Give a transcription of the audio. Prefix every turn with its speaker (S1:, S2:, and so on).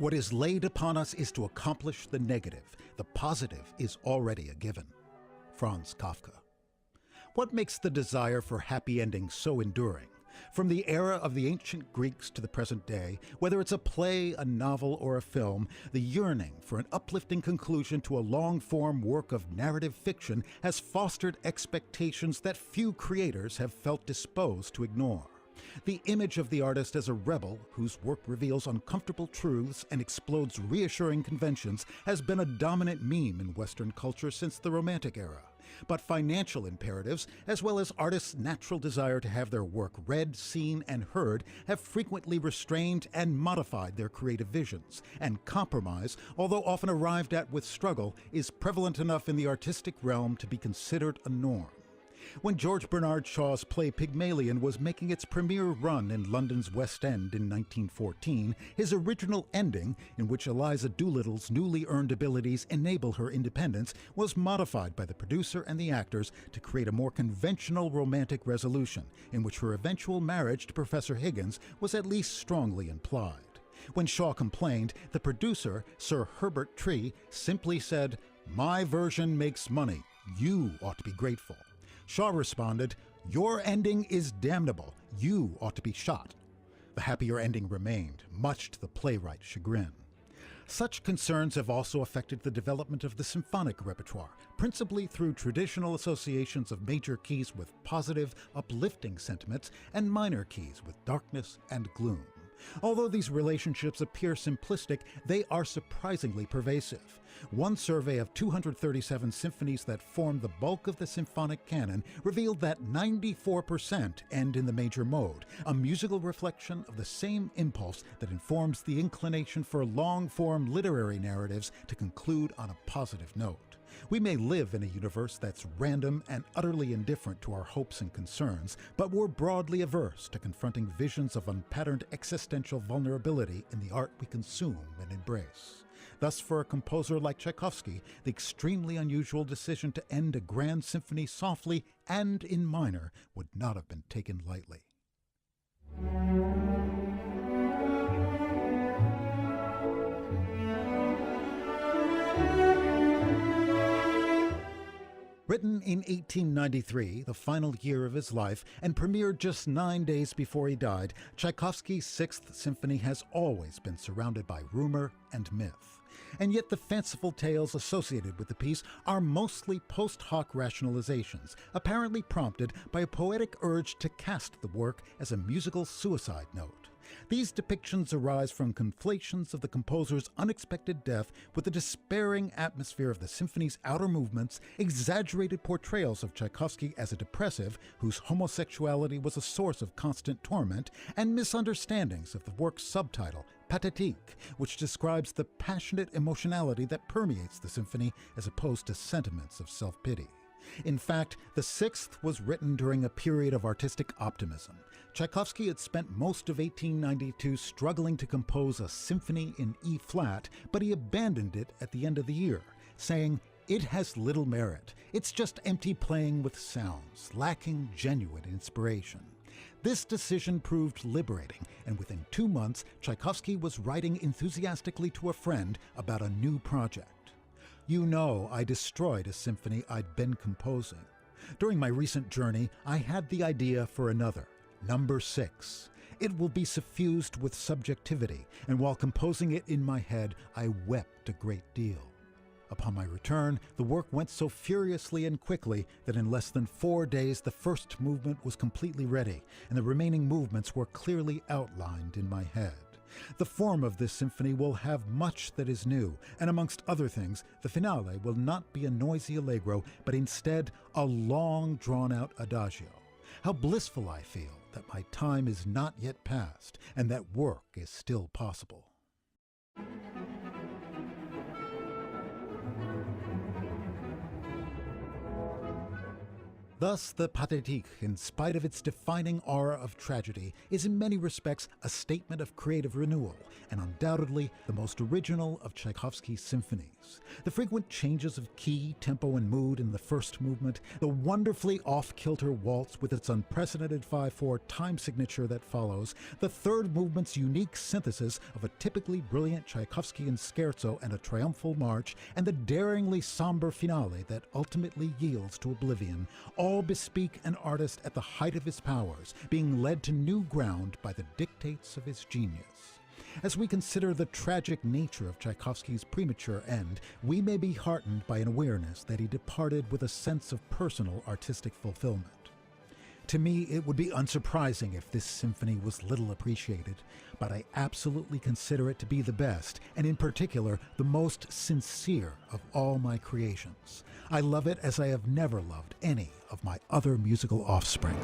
S1: What is laid upon us is to accomplish the negative. The positive is already a given. Franz Kafka. What makes the desire for happy endings so enduring? From the era of the ancient Greeks to the present day, whether it's a play, a novel, or a film, the yearning for an uplifting conclusion to a long-form work of narrative fiction has fostered expectations that few creators have felt disposed to ignore. The image of the artist as a rebel whose work reveals uncomfortable truths and explodes reassuring conventions has been a dominant meme in Western culture since the Romantic era. But financial imperatives, as well as artists' natural desire to have their work read, seen, and heard, have frequently restrained and modified their creative visions, and compromise, although often arrived at with struggle, is prevalent enough in the artistic realm to be considered a norm. When George Bernard Shaw's play Pygmalion was making its premiere run in London's West End in 1914, his original ending, in which Eliza Doolittle's newly earned abilities enable her independence, was modified by the producer and the actors to create a more conventional romantic resolution, in which her eventual marriage to Professor Higgins was at least strongly implied. When Shaw complained, the producer, Sir Herbert Tree, simply said, "My version makes money. You ought to be grateful." Shaw responded, "Your ending is damnable. You ought to be shot." The happier ending remained, much to the playwright's chagrin. Such concerns have also affected the development of the symphonic repertoire, principally through traditional associations of major keys with positive, uplifting sentiments and minor keys with darkness and gloom. Although these relationships appear simplistic, they are surprisingly pervasive. One survey of 237 symphonies that form the bulk of the symphonic canon revealed that 94% end in the major mode, a musical reflection of the same impulse that informs the inclination for long-form literary narratives to conclude on a positive note. We may live in a universe that's random and utterly indifferent to our hopes and concerns, but we're broadly averse to confronting visions of unpatterned existential vulnerability in the art we consume and embrace. Thus, for a composer like Tchaikovsky, the extremely unusual decision to end a grand symphony softly and in minor would not have been taken lightly. Written in 1893, the final year of his life, and premiered just 9 days before he died, Tchaikovsky's Sixth Symphony has always been surrounded by rumor and myth. And yet the fanciful tales associated with the piece are mostly post hoc rationalizations, apparently prompted by a poetic urge to cast the work as a musical suicide note. These depictions arise from conflations of the composer's unexpected death with the despairing atmosphere of the symphony's outer movements, exaggerated portrayals of Tchaikovsky as a depressive whose homosexuality was a source of constant torment, and misunderstandings of the work's subtitle, Pathétique, which describes the passionate emotionality that permeates the symphony as opposed to sentiments of self-pity. In fact, the Sixth was written during a period of artistic optimism. Tchaikovsky had spent most of 1892 struggling to compose a symphony in E-flat, but he abandoned it at the end of the year, saying, "It has little merit. It's just empty playing with sounds, lacking genuine inspiration." This decision proved liberating, and within 2 months, Tchaikovsky was writing enthusiastically to a friend about a new project. "You know, I destroyed a symphony I'd been composing. During my recent journey, I had the idea for another, Number 6. It will be suffused with subjectivity, and while composing it in my head, I wept a great deal. Upon my return, the work went so furiously and quickly that in less than 4 days the first movement was completely ready, and the remaining movements were clearly outlined in my head. The form of this symphony will have much that is new, and amongst other things, the finale will not be a noisy allegro, but instead a long, drawn-out adagio. How blissful I feel that my time is not yet past, and that work is still possible." Thus, the Pathétique, in spite of its defining aura of tragedy, is in many respects a statement of creative renewal, and undoubtedly the most original of Tchaikovsky's symphonies. The frequent changes of key, tempo, and mood in the first movement, the wonderfully off-kilter waltz with its unprecedented 5/4 time signature that follows, the third movement's unique synthesis of a typically brilliant Tchaikovskyan scherzo and a triumphal march, and the daringly somber finale that ultimately yields to oblivion, all bespeak an artist at the height of his powers, being led to new ground by the dictates of his genius. As we consider the tragic nature of Tchaikovsky's premature end, we may be heartened by an awareness that he departed with a sense of personal artistic fulfillment. To me, it would be unsurprising if this symphony was little appreciated, but I absolutely consider it to be the best, and in particular, the most sincere of all my creations. I love it as I have never loved any of my other musical offspring.